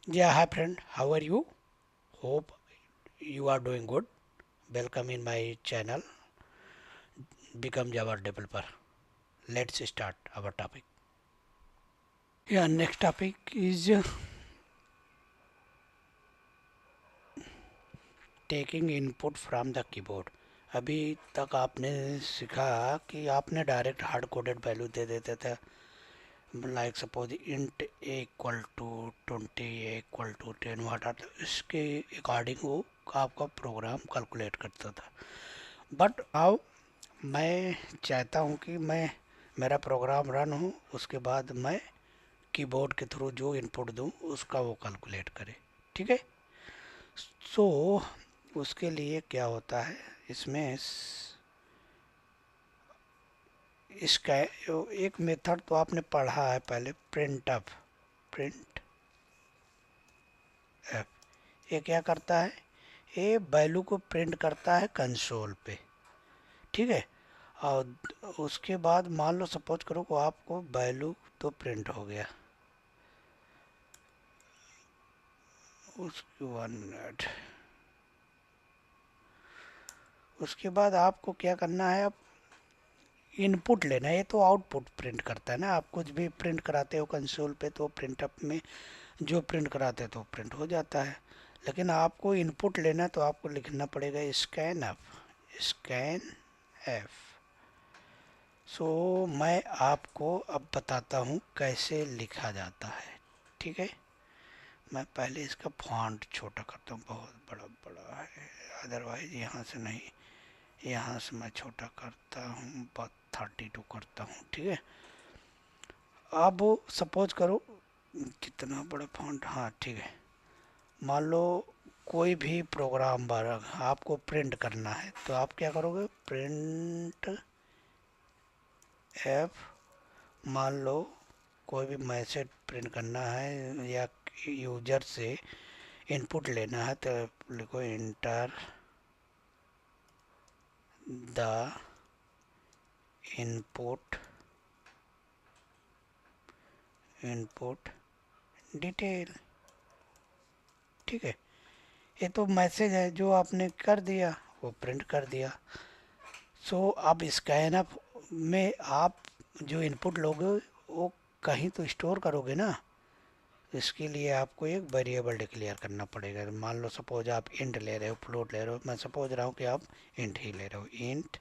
Yeah, hi friend, how are you? Hope you are doing good. Welcome in my channel, Become Java Developer. Let's start our topic. Yeah, next topic is taking input from the keyboard. अभी तक आपने सीखा कि आपने direct hard coded value दे देते थे, like suppose int a equal to 20, a equal to 10, what are, इसके अकॉर्डिंग वो आपका प्रोग्राम कैलकुलेट करता था. बट नाउ मैं चाहता हूँ कि मैं मेरा प्रोग्राम रन हो, उसके बाद मैं कीबोर्ड के थ्रू जो इनपुट दूँ उसका वो कैलकुलेट करे. ठीक है. सो उसके लिए क्या होता है, इसमें इसका एक मेथड तो आपने पढ़ा है पहले, प्रिंट अप. प्रिंट एफ ये क्या करता है, ये वैल्यू को प्रिंट करता है कंसोल पे. ठीक है. और उसके बाद मान लो सपोज करो को आपको वैल्यू तो प्रिंट हो गया, उसके 1 मिनट उसके बाद आपको क्या करना है, अब इनपुट लेना है. ये तो आउटपुट प्रिंट करता है ना, आप कुछ भी प्रिंट कराते हो कंसोल पे तो प्रिंटअप में जो प्रिंट कराते हो तो प्रिंट हो जाता है. लेकिन आपको इनपुट लेना है तो आपको लिखना पड़ेगा scanf. Scanf. So मैं आपको अब बताता हूँ कैसे लिखा जाता है. ठीक है. मैं पहले इसका फॉन्ट छोटा करता हूँ, बहुत बड़ा बड़ा है, अदरवाइज यहाँ से नहीं, यहाँ से मैं छोटा करता हूँ, बस 32 करता हूँ. ठीक है. अब सपोज करो कितना बड़ा फॉन्ट, हाँ ठीक है. मान लो कोई भी प्रोग्राम बार आपको प्रिंट करना है तो आप क्या करोगे, प्रिंट एफ. मान लो कोई भी मैसेज प्रिंट करना है या यूजर से इनपुट लेना है तो लिखो enter the input input detail. ठीक है. ये तो मैसेज है जो आपने कर दिया, वो प्रिंट कर दिया. सो अब स्कैन अप में आप जो इनपुट लोगे वो कहीं तो स्टोर करोगे ना. इसके लिए आपको एक वेरिएबल डिक्लेयर करना पड़ेगा. मान लो सपोज आप इंट ले रहे हो, फ्लोट ले रहे हो, मैं सपोज रहा हूँ कि आप इंट ही ले रहे हो. इंट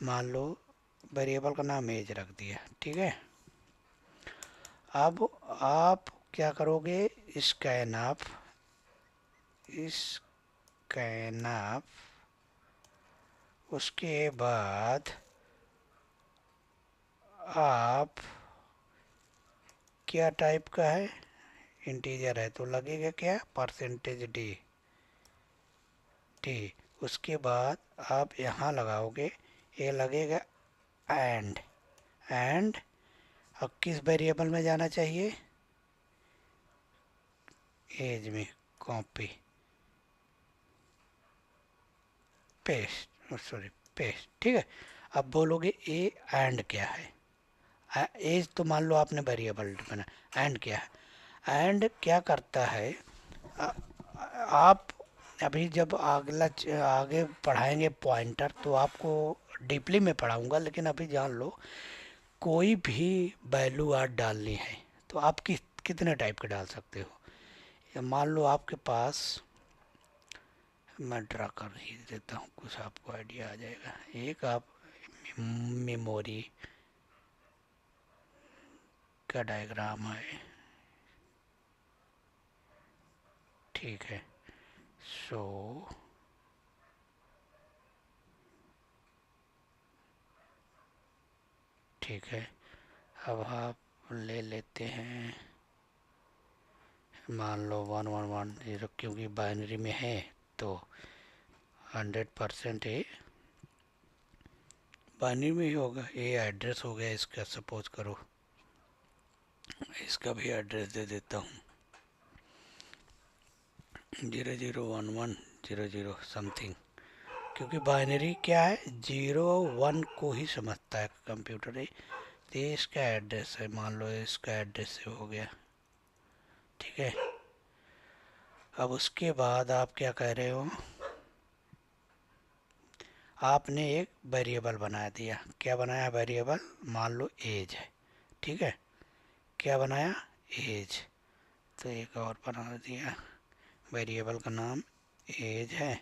मान लो, वेरिएबल का नाम एज रख दिया. ठीक है. अब आप क्या करोगे, स्कैन अप. स्कैन अप उसके बाद आप क्या टाइप का है, इंटीजर है तो लगेगा क्या, परसेंटेज डी. टी. उसके बाद आप यहाँ लगाओगे, ये लगेगा एंड. एंड अब किस वेरिएबल में जाना चाहिए, एज में. Copy paste, sorry paste. ठीक है. अब बोलोगे ए एंड क्या है. एज तो मान लो आपने वेरिएबल बना. एंड क्या है, एंड क्या करता है, आ, आप अभी जब अगला आगे पढ़ाएंगे पॉइंटर तो आपको डीपली में पढ़ाऊंगा, लेकिन अभी जान लो कोई भी वैल्यू आप डालनी है तो आप कितने टाइप के डाल सकते हो. या मान लो आपके पास, मैं ड्रा कर ही देता हूँ कुछ आपको आइडिया आ जाएगा. एक आप मेमोरी का डायग्राम है. ठीक है. सो ठीक है. अब आप ले लेते हैं, मान लो 1110, क्योंकि बाइनरी में है तो 100% ये बाइनरी में ही होगा. ये एड्रेस हो गया इसका, सपोज करो इसका भी एड्रेस दे देता हूँ, 001100 समथिंग. क्योंकि बाइनरी क्या है, 01 को ही समझता है कंप्यूटर. ये इसका एड्रेस है, मान लो इसका एड्रेस से हो गया. ठीक है. अब उसके बाद आप क्या कह रहे हो, आपने एक वेरिएबल बना दिया। क्या बनाया वेरिएबल, मान लो एज है, ठीक है, क्या बनाया, एज। तो एक और बना दिया, वेरिएबल का नाम एज है,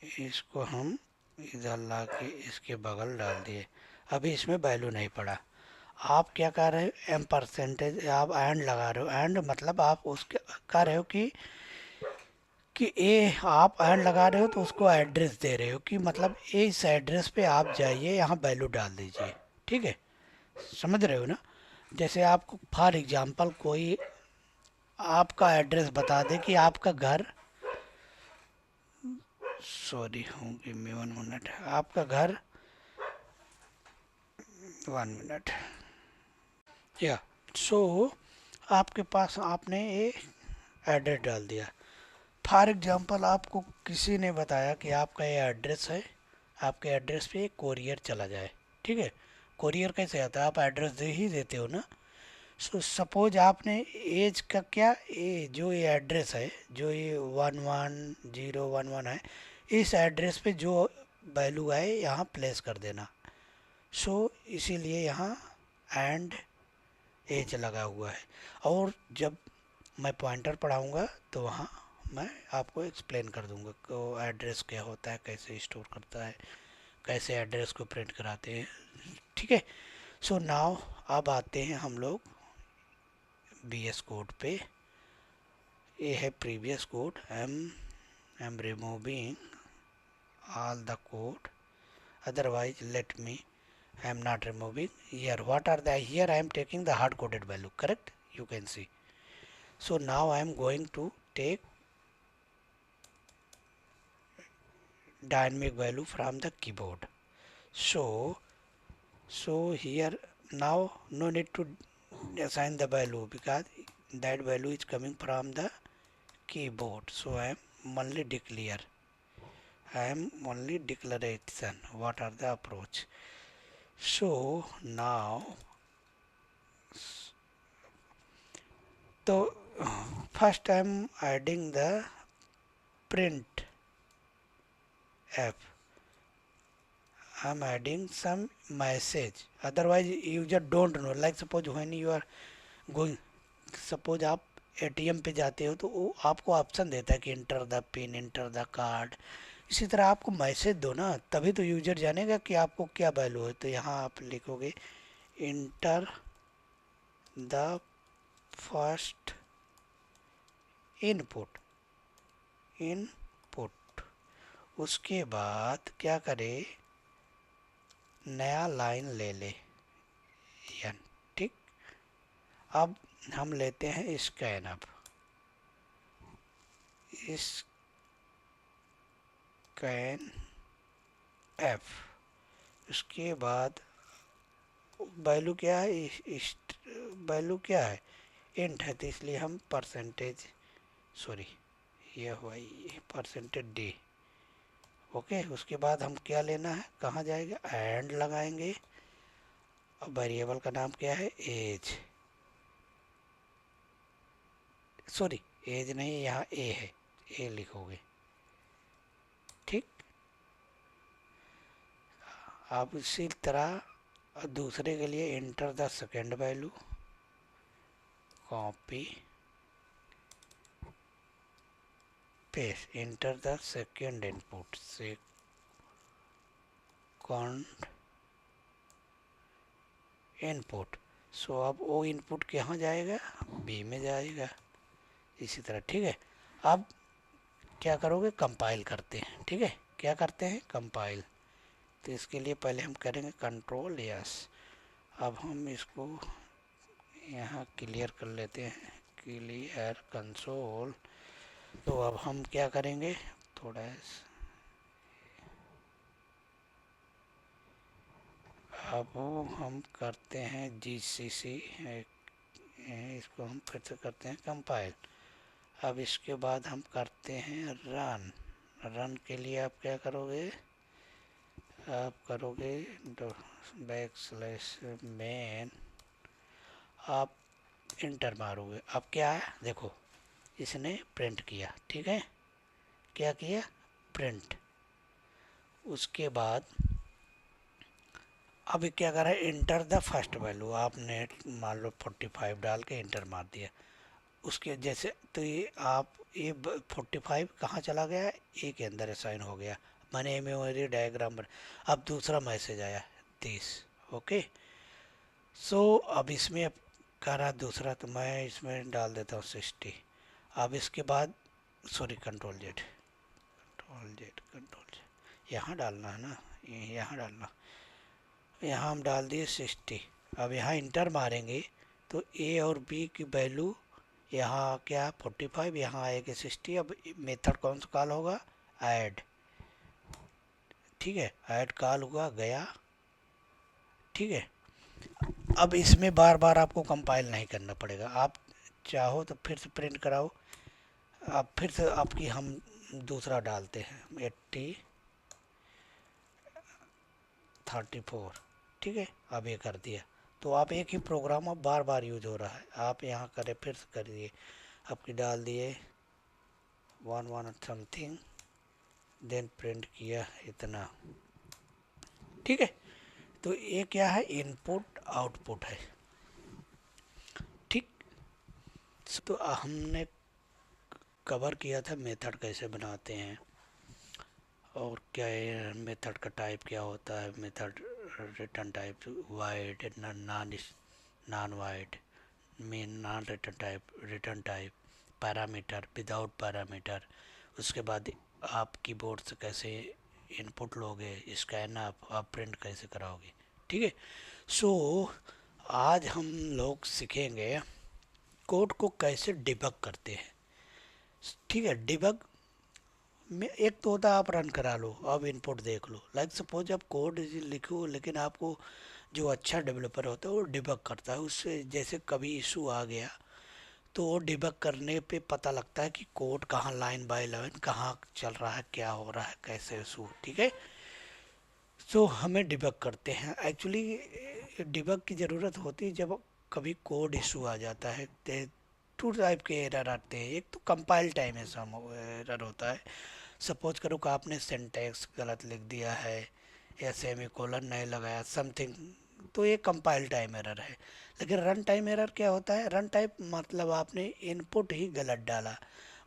इसको हम इधर ला के इसके बगल डाल दिए। अभी इसमें वैल्यू नहीं पड़ा। आप क्या कर रहे हो, एम परसेंटेज, आप एंड लगा रहे हो। एंड मतलब आप उसके कर रहे हो कि ए, आप एंड लगा रहे हो तो उसको एड्रेस दे रहे हो कि मतलब इस एड्रेस पे आप जाइए, यहाँ वैल्यू डाल दीजिए, ठीक है, समझ रहे हो ना। जैसे आपको फॉर एग्जांपल कोई आपका एड्रेस बता दे कि आपका घर, सॉरी हूँ, गिव मी 1 मिनट, आपका घर, 1 मिनट, या सो आपके पास आपने ये एड्रेस डाल दिया। फॉर एग्जांपल आपको किसी ने बताया कि आपका ये एड्रेस है, आपके एड्रेस पे एक कोरियर चला जाए, ठीक है। कोरियर कैसे आता है, आप एड्रेस दे ही देते हो ना। सो सपोज आपने एज का क्या, ये जो ये एड्रेस है, जो ये 11011 है, इस एड्रेस पे जो वैल्यू आए यहाँ प्लेस कर देना। सो इसीलिए यहाँ एंड एज लगा हुआ है। और जब मैं पॉइंटर पढ़ाऊँगा तो वहाँ मैं आपको एक्सप्लेन कर दूँगा कि एड्रेस क्या होता है, कैसे स्टोर करता है, कैसे एड्रेस को प्रिंट कराते हैं, ठीक है। सो नाउ अब आते हैं हम लोग बी एस कोड पे। ये है previous code, I am removing all the code, otherwise let me, I am not removing here. What are the, here I am taking the hard coded value, correct, you can see. So now I am going to take dynamic value from the keyboard. So here now no need to assign the value because that value is coming from the keyboard. So I am only declare, I am only declaration what are the approach. So now, so first I am adding the print f, I am adding some message, otherwise user don't know. Like suppose when you are going, suppose आप ATM पे जाते हो तो वो आपको option देता है कि enter the pin, enter the card. इसी तरह आपको मैसेज दो ना, तभी तो यूजर जानेगा कि आपको क्या वैल्यू है। तो यहाँ आप लिखोगे enter the first input, input, उसके बाद क्या करे, नया लाइन ले ले, एन, ठीक। अब हम लेते हैं स्कैन, अब स्कैन एफ, उसके बाद वैल्यू क्या है, वैल्यू क्या है, इंट है, तो इसलिए हम परसेंटेज, सॉरी ये हुआ ये परसेंटेज डी, ओके। उसके बाद हम क्या लेना है, कहाँ जाएगा, एंड लगाएंगे। अब वेरिएबल का नाम क्या है, एज, सॉरी एज नहीं, यहाँ ए है, ए लिखोगे, ठीक। अब इसी तरह दूसरे के लिए enter the second value, copy paste, enter the second input, second input. So अब वो इनपुट कहाँ जाएगा, बी में जाएगा, इसी तरह, ठीक है। अब क्या करोगे, कंपाइल करते हैं, ठीक है, क्या करते हैं, कंपाइल। तो इसके लिए पहले हम करेंगे कंट्रोल यस। अब हम इसको यहाँ क्लियर कर लेते हैं, क्लियर कंसोल। तो अब हम क्या करेंगे, थोड़ा अब हम करते हैं जीसीसी, इसको हम फिर से करते हैं कंपाइल। अब इसके बाद हम करते हैं रन। रन के लिए आप क्या करोगे, आप करोगे \main, आप इंटर मारोगे। अब क्या है देखो, इसने प्रिंट किया, ठीक है, क्या किया, प्रिंट। उसके बाद अभी क्या करा, इंटर द फर्स्ट वैल्यू, आपने मान लो 45 डाल के इंटर मार दिया। उसके जैसे तो ये आप ये 45 कहाँ चला गया, ए के अंदर असाइन हो गया, मैंने मेमोरी डायग्राम पर। अब दूसरा मैसेज आया 30, ओके। सो अब इसमें अब करा दूसरा, तो मैं इसमें डाल देता हूँ 60। अब इसके बाद sorry control Z, control Z, control Z, यहाँ डालना है ना, यहाँ डालना, यहाँ हम डाल दिए 60। अब यहाँ इंटर मारेंगे तो ए और बी की वैल्यू यहाँ क्या 45, यहाँ आएगी 60। अब मेथड कौन सा कॉल होगा, ऐड, ठीक है, ऐड कॉल हुआ गया, ठीक है। अब इसमें बार बार आपको कंपाइल नहीं करना पड़ेगा, आप चाहो तो फिर से प्रिंट कराओ। अब फिर से आपकी हम दूसरा डालते हैं 80 34, ठीक है। अब ये कर दिया, तो आप एक ही प्रोग्राम अब बार बार यूज हो रहा है, आप यहाँ करें फिर से करिए, आपकी डाल दिए 1 समथिंग, देन प्रिंट किया इतना, ठीक है। तो ये क्या है, इनपुट आउटपुट है, ठीक। तो हमने कवर किया था मेथड कैसे बनाते हैं और क्या है, मेथड का टाइप क्या होता है, method return type wide, non void, main non return type, parameter, without parameter. उसके बाद आप कीबोर्ड से कैसे इनपुट लोगे, स्कैन आप प्रिंट कैसे कराओगे, ठीक है। सो आज हम लोग सीखेंगे कोड को कैसे डिबग करते हैं, ठीक है। डिबग में एक तो होता है आप रन करा लो, अब इनपुट देख लो, लाइक सपोज आप कोड लिखो, लेकिन आपको जो अच्छा डेवलपर होता है वो डिबग करता है, उससे जैसे कभी इशू आ गया तो वो डिबग करने पे पता लगता है कि कोड कहाँ लाइन बाय लाइन कहाँ चल रहा है, क्या हो रहा है, कैसे इशू, ठीक है। सो हमें डिबग करते हैं, एक्चुअली डिबग की ज़रूरत होती है जब कभी कोड इशू आ जाता है। टू टाइप के एरर आते हैं, एक तो कंपाइल टाइम ऐसा एरर होता है, सपोज करो कि आपने सिंटैक्स गलत लिख दिया है या सेमीकोलन नहीं लगाया समथिंग, तो ये कंपाइल टाइम एरर है। लेकिन रन टाइम एरर क्या होता है, रन टाइम मतलब आपने इनपुट ही गलत डाला,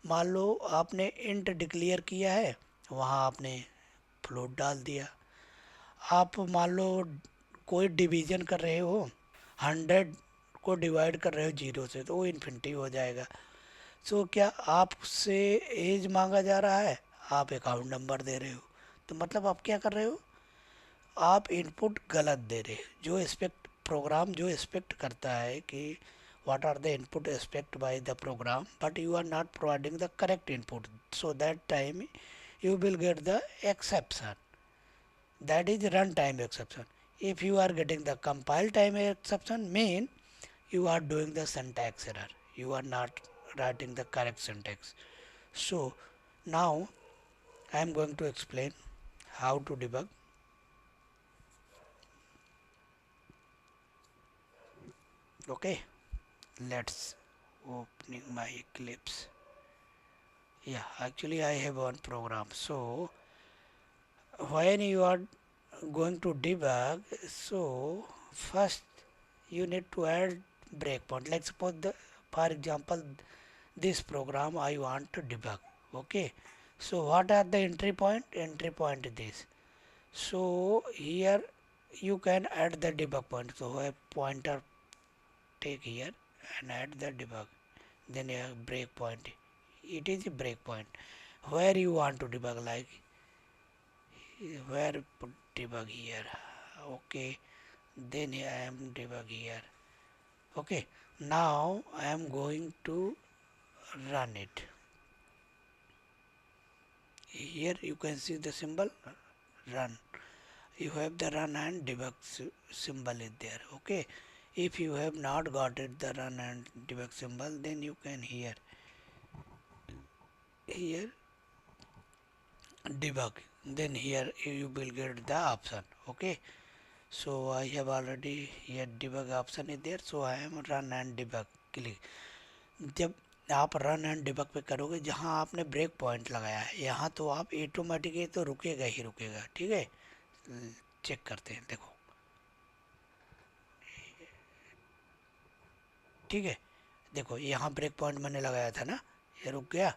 मान लो आपने इंट डिक्लेयर किया है, वहाँ आपने फ्लोट डाल दिया। आप मान लो कोई डिवीजन कर रहे हो, 100 को डिवाइड कर रहे हो 0 से, तो वो इन्फिनिटी हो जाएगा। सो क्या आपसे एज मांगा जा रहा है, आप अकाउंट नंबर दे रहे हो, तो मतलब आप क्या कर रहे हो, आप इनपुट गलत दे रहे हो। जो एक्सपेक्ट प्रोग्राम जो एक्सपेक्ट करता है कि what are the input expect by the program, but you are not providing the correct input, so that time you will get the exception, that is runtime exception. If you are getting the compile time exception, mean you are doing the syntax error, you are not writing the correct syntax. So now I am going to explain how to debug. Okay, let's opening my Eclipse. Yeah, actually I have one program. So when you are going to debug, so first you need to add breakpoint. Like suppose for example this program I want to debug, okay. So what are the entry point, entry point is this. So here you can add the debug point, so a pointer take here and add the debug, then a breakpoint, it is a breakpoint where you want to debug, like where put debug here, okay, then I am debug here, okay. Now I am going to run it. Here you can see the symbol run, you have the run and debug symbol is there, okay. If you have not got it the run and debug symbol, then you can here debug, then here you will get the option, okay. So I have already here debug option is there, so I am run and debug, click. जब आप run and debug पे करोगे, जहाँ आपने break point लगाया है यहाँ तो आप ऑटोमेटिकली तो रुकेगा ही रुकेगा, ठीक है। चेक करते हैं, देखो, ठीक है, देखो यहाँ ब्रेक पॉइंट मैंने लगाया था ना, ये रुक गया।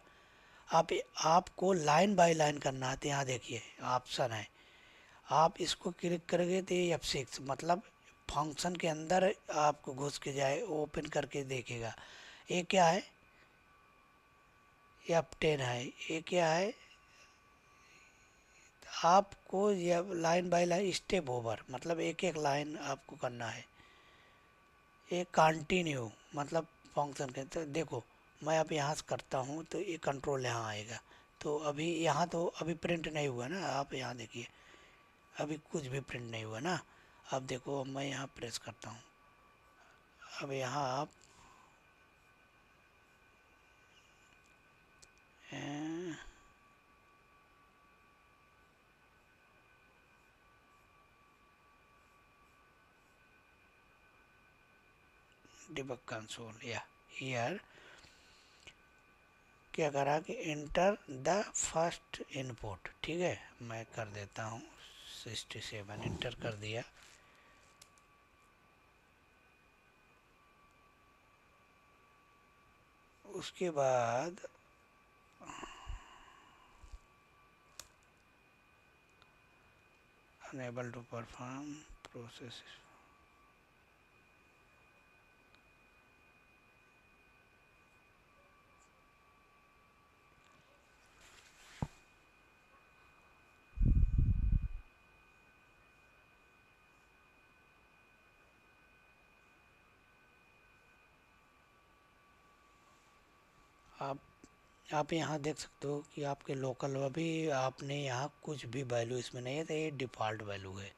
आप आपको लाइन बाय लाइन करना है, तो यहाँ देखिए ऑप्शन है, आप इसको क्लिक करोगे तो ये F6 मतलब फंक्शन के अंदर आपको घुस के जाए, ओपन करके देखेगा। ये क्या है, ये F10 है, ये क्या है, आपको ये line by line step over मतलब एक एक लाइन आपको करना है। ये कंटिन्यू मतलब फंक्शन के, तो देखो मैं अब यहाँ से करता हूँ तो ये कंट्रोल यहाँ आएगा। तो अभी यहाँ तो अभी प्रिंट नहीं हुआ ना, आप यहाँ देखिए अभी कुछ भी प्रिंट नहीं हुआ ना। अब देखो अब मैं यहाँ प्रेस करता हूँ, अब यहाँ आप डिबग कंसोल या हियर क्या करा कि इंटर द फर्स्ट इनपुट, ठीक है, मैं कर देता हूँ 67 इंटर कर दिया। उसके बाद अनेबल टू परफॉर्म प्रोसेस, आप यहाँ देख सकते हो कि आपके लोकल, अभी आपने यहाँ कुछ भी वैल्यू इसमें नहीं है, तो ये डिफ़ॉल्ट वैल्यू है,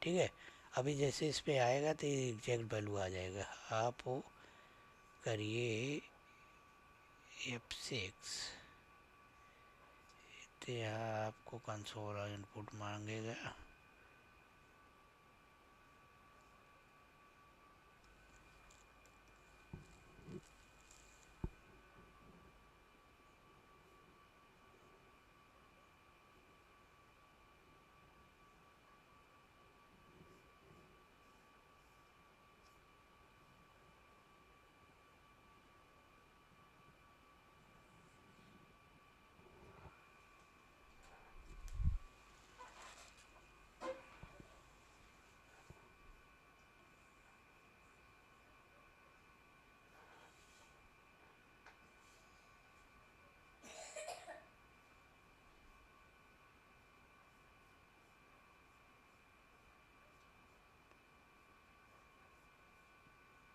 ठीक है। अभी जैसे इस पे आएगा तो ये एग्जैक्ट वैल्यू आ जाएगा। आप वो करिए F6, तो यहाँ आपको कंसोल इनपुट मांगेगा।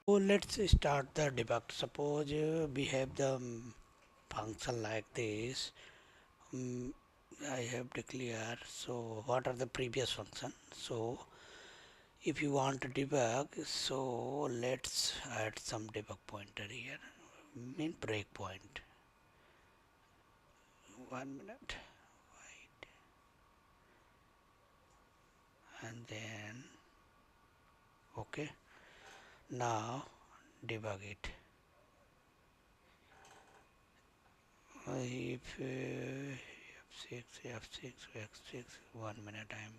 So let's start the debug. Suppose we have the function like this. um, I have declared, so what are the previous function. So if you want to debug, so let's add some debug pointer here, mean breakpoint. 1 minute, wait, and then okay, now debug it. If F6 F6 1 minute, I'm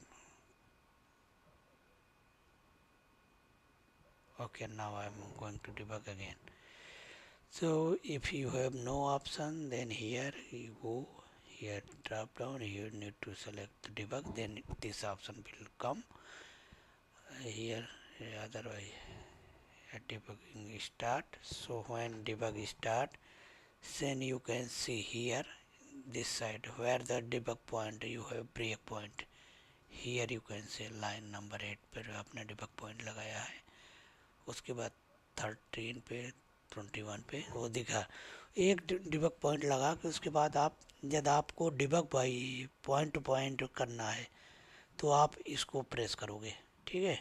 okay. Now I'm going to debug again. So if you have no option, then here you go, here drop down, here need to select the debug, then this option will come here. Otherwise debugging start. So when debug start, then you can see here this side where the debug point you have break point, here you can see line number 8 पर आपने debug point लगाया है। उसके बाद 13 पे 21 पे वो दिखा, एक डिबग पॉइंट लगा के उसके बाद आप जब आपको debug by point two point करना है तो आप इसको प्रेस करोगे, ठीक है।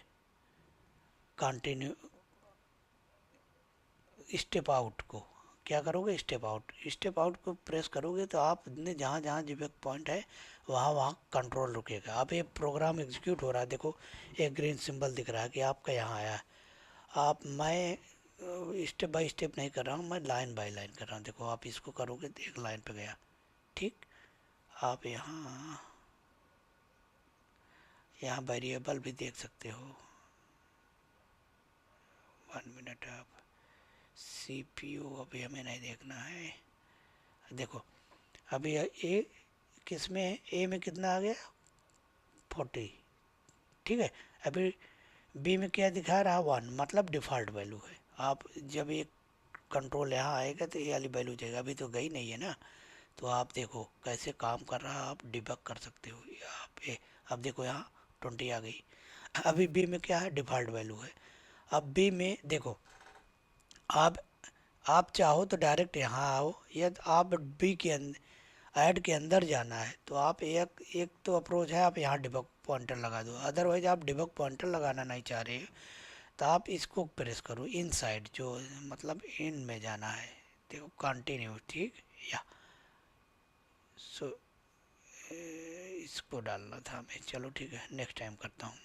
कंटिन्यू स्टेप आउट को क्या करोगे, स्टेप आउट को प्रेस करोगे तो आप ने जहाँ जहाँ डिबग पॉइंट है वहाँ वहाँ कंट्रोल रुकेगा। अब ये प्रोग्राम एग्जीक्यूट हो रहा है, देखो एक ग्रीन सिंबल दिख रहा है कि आपका यहाँ आया है। आप मैं स्टेप बाय स्टेप नहीं कर रहा हूँ मैं, लाइन बाय लाइन कर रहा हूँ। देखो आप इसको करोगे तो एक लाइन पे गया, ठीक। आप यहाँ वेरिएबल भी देख सकते हो। 1 मिनट, आप CPU अभी हमें नहीं देखना है। देखो अभी ए किस में है, ए में कितना आ गया 40, ठीक है। अभी बी में क्या दिखा रहा 1, मतलब डिफ़ॉल्ट वैल्यू है। आप जब एक कंट्रोल यहाँ आएगा तो ये वाली वैल्यू जाएगा, अभी तो गई नहीं है ना। तो आप देखो कैसे काम कर रहा है, आप डिबग कर सकते हो। अब देखो यहाँ 20 आ गई। अभी बी में क्या है, डिफ़ॉल्ट वैल्यू है। अब बी में देखो, आप आप चाहो तो डायरेक्ट यहाँ आओ, या आप बी के अंदर ऐड के अंदर जाना है तो आप एक एक तो अप्रोच है, आप यहाँ डिबग पॉइंटर लगा दो। अदरवाइज आप डिबग पॉइंटर लगाना नहीं चाह रहे हो तो आप इसको प्रेस करो इनसाइड, जो मतलब इन में जाना है। देखो कंटिन्यू, ठीक। या सो इसको डालना था हमें, चलो ठीक है नेक्स्ट टाइम करता हूँ।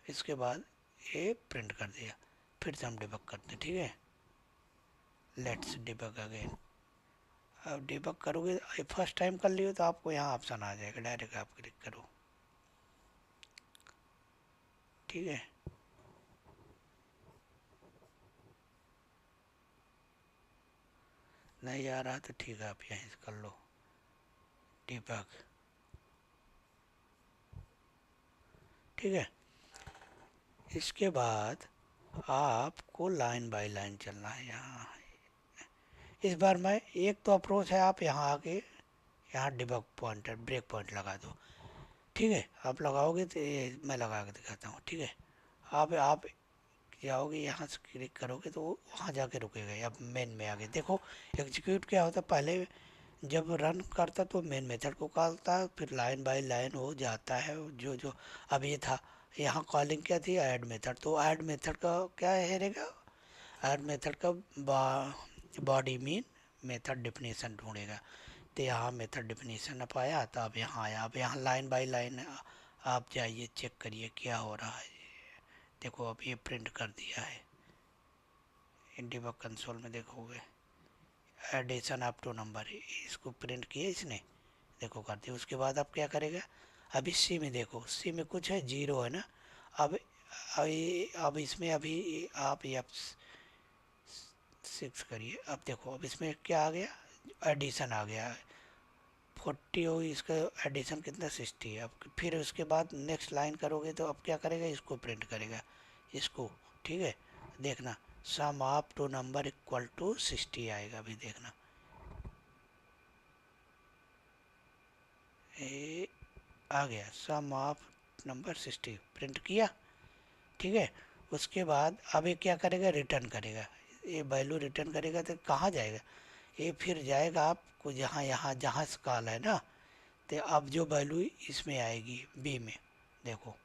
इसके बाद ये प्रिंट कर दिया, फिर से हम डिबग करते हैं, ठीक है। Let's debug again. अब डिबग करोगे, फर्स्ट टाइम कर लियो तो आपको यहाँ ऑप्शन आ जाएगा, डायरेक्ट आप क्लिक करो, ठीक है। नहीं आ रहा तो ठीक है, आप यहीं से कर लो डिबग, ठीक है। इसके बाद आपको लाइन बाय लाइन चलना है। यहाँ इस बार मैं एक तो अप्रोच है, आप यहाँ आके यहाँ डिबग पॉइंटर ब्रेक पॉइंट लगा दो, ठीक है। आप लगाओगे तो ये मैं लगा के दिखाता हूँ, ठीक है। आप जाओगे यहाँ से क्लिक करोगे तो वहाँ जाके रुकेगा। अब मेन में आगे देखो एग्जीक्यूट क्या होता है, पहले जब रन करता तो मेन मेथड को कॉलता है, फिर लाइन बाय लाइन हो जाता है। जो जो अब ये था, यहाँ कॉलिंग क्या थी, ऐड मेथड, तो ऐड मेथड का क्या है रहेगा, ऐड मेथड का बॉडी मीन मेथड डिफिनीशन ढूंढेगा। तो यहाँ मेथड डिफिनीशन अब आया, तो अब यहाँ आया। अब यहाँ लाइन बाय लाइन आप जाइए चेक करिए क्या हो रहा है। देखो अब ये प्रिंट कर दिया है, डिबग कंसोल में देखोगे एडिशन अप टू नंबर, इसको प्रिंट किया इसने, देखो कर दिया। उसके बाद आप क्या करेगा, अभी सी में देखो, सी में कुछ है, जीरो है ना। अब अब इसमें अभी आप F6 करिए। अब देखो अब इसमें क्या आ गया, एडिशन आ गया 40 हो, इसका एडिशन कितना 60 है। अब फिर उसके बाद नेक्स्ट लाइन करोगे तो अब क्या करेगा, इसको प्रिंट करेगा, इसको, ठीक है। देखना sum of two number equal to 60 आएगा, अभी देखना ये आ गया, सम ऑफ नंबर 60 प्रिंट किया, ठीक है। उसके बाद अब ये क्या करेगा, रिटर्न करेगा, ये वैल्यू रिटर्न करेगा। तो कहाँ जाएगा, ये फिर जाएगा आपको जहाँ यहाँ जहाँ से कॉल है ना, तो अब जो वैल्यू इसमें आएगी बी में, देखो,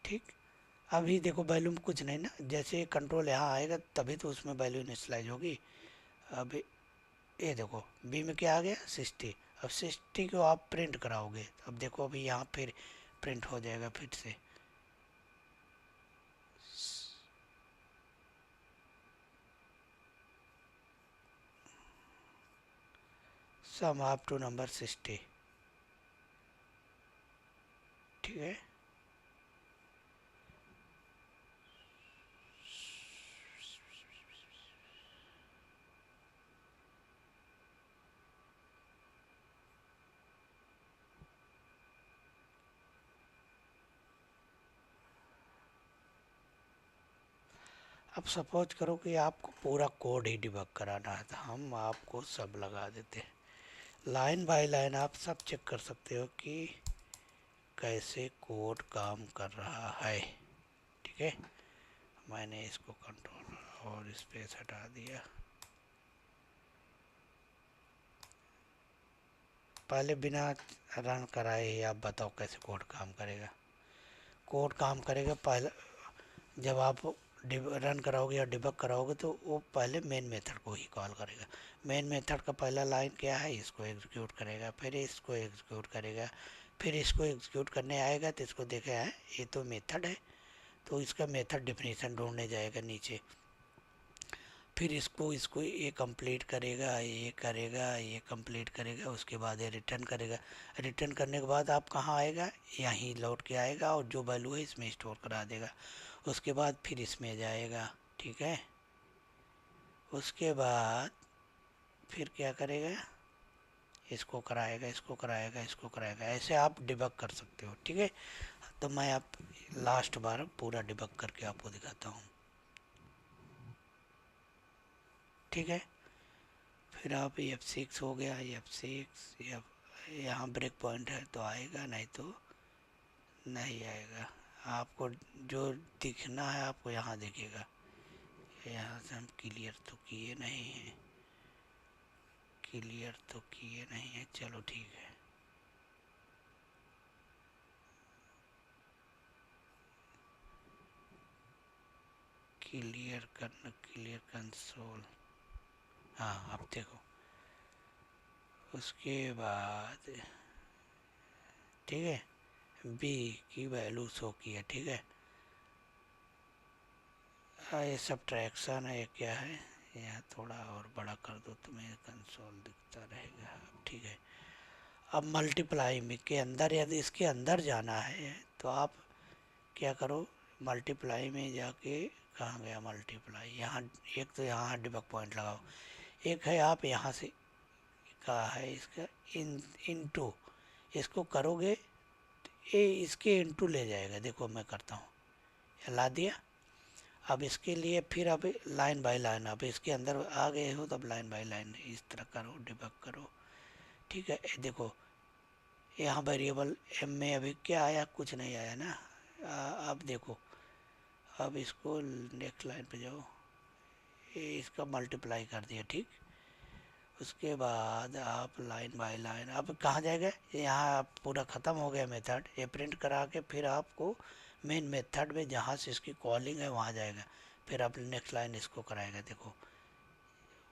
ठीक। अभी देखो वैल्यू में कुछ नहीं ना, जैसे कंट्रोल यहाँ आएगा तभी तो उसमें वैल्यू इनिशलाइज होगी। अब ये देखो बी में क्या आ गया 60। अब 60 को आप प्रिंट कराओगे, अब देखो अभी यहाँ फिर प्रिंट हो जाएगा फिर से, सम अप टू नंबर 60, ठीक है। अब सपोज करो कि आपको पूरा कोड ही डिबग कराना है, तो हम आपको सब लगा देते हैं लाइन बाय लाइन। आप सब चेक कर सकते हो कि कैसे कोड काम कर रहा है, ठीक है। मैंने इसको कंट्रोल और स्पेस हटा दिया। पहले बिना रन कराए ही आप बताओ कैसे कोड काम करेगा। कोड काम करेगा पहले जब आप रन कराओगे या डिबग कराओगे तो वो पहले मेन मेथड को ही कॉल करेगा। मेन मेथड का पहला लाइन क्या है, इसको एग्जीक्यूट करेगा, फिर इसको एग्जीक्यूट करेगा, फिर इसको एग्जीक्यूट करने आएगा तो इसको देखेगा ये तो मेथड है, तो इसका मेथड डेफिनेशन ढूंढने जाएगा नीचे, फिर इसको इसको ये कंप्लीट करेगा, ये कंप्लीट करेगा, उसके बाद ये रिटर्न करेगा। रिटर्न करने के बाद आप कहाँ आएगा, यहीं लौट के आएगा और जो वैल्यू है इसमें स्टोर करा देगा। उसके बाद फिर इसमें जाएगा, ठीक है। उसके बाद फिर क्या करेगा, इसको कराएगा, इसको कराएगा, इसको कराएगा, ऐसे आप डिबग कर सकते हो, ठीक है। तो मैं आप लास्ट बार पूरा डिबग करके आपको दिखाता हूँ, ठीक है। फिर आप F6 हो गया, F6 यहाँ ब्रेक पॉइंट है तो आएगा, नहीं तो नहीं आएगा। आपको जो दिखना है आपको यहाँ दिखेगा। यहाँ से हम क्लियर तो किए नहीं हैं, क्लियर तो किए नहीं हैं, चलो ठीक है। क्लियर करना, क्लियर कंसोल, हाँ अब देखो। उसके बाद ठीक है, बी की वैल्यू शो की है, ठीक है। ये सब्ट्रैक्शन है, क्या है, यहाँ थोड़ा और बड़ा कर दो तो मेरा कंसोल दिखता रहेगा, ठीक है। अब मल्टीप्लाई में के अंदर, यदि इसके अंदर जाना है तो आप क्या करो, मल्टीप्लाई में जाके, कहाँ गया मल्टीप्लाई, यहाँ एक तो यहाँ डिबग पॉइंट लगाओ, एक है आप यहाँ से कहा है इसका इनटू, इसको करोगे तो ये इसके इनटू ले जाएगा। देखो मैं करता हूँ, ला दिया। अब इसके लिए फिर अब लाइन बाय लाइन, अब इसके अंदर आ गए हो तब लाइन बाय लाइन इस तरह करो, डिबग करो, ठीक है। देखो यहाँ वेरिएबल एम में अभी क्या आया, कुछ नहीं आया ना। अब देखो, अब इसको नेक्स्ट लाइन पे जाओ, ये इसका मल्टीप्लाई कर दिया, ठीक। उसके बाद आप लाइन बाय लाइन, अब कहाँ जाएगा, यहाँ आप पूरा ख़त्म हो गया मेथड, ये प्रिंट करा के फिर आपको मेन मेथड में जहाँ से इसकी कॉलिंग है वहाँ जाएगा, फिर आप नेक्स्ट लाइन इसको कराएगा। देखो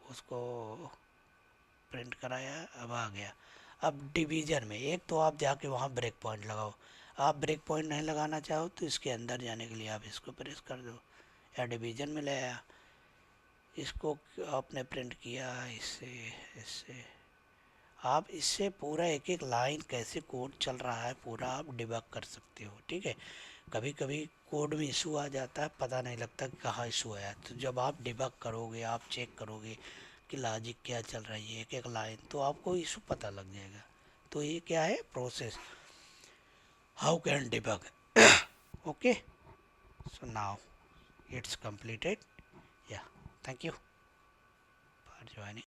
उसको प्रिंट कराया, अब आ गया। अब डिवीज़न में एक तो आप जाके वहाँ ब्रेक पॉइंट लगाओ, आप ब्रेक पॉइंट नहीं लगाना चाहो तो इसके अंदर जाने के लिए आप इसको प्रेस कर दो, या डिवीज़न में ले आया, इसको आपने प्रिंट किया इससे, इससे आप इससे पूरा एक एक लाइन कैसे कोड चल रहा है पूरा आप डिबग कर सकते हो, ठीक है। कभी कभी कोड में इशू आ जाता है, पता नहीं लगता कि कहाँ इशू आया, तो जब आप डिबग करोगे, आप चेक करोगे कि लॉजिक क्या चल रही है एक एक लाइन, तो आपको इशू पता लग जाएगा। तो ये क्या है process, how can debug, okay. So now it's completed, yeah, thank you for joining.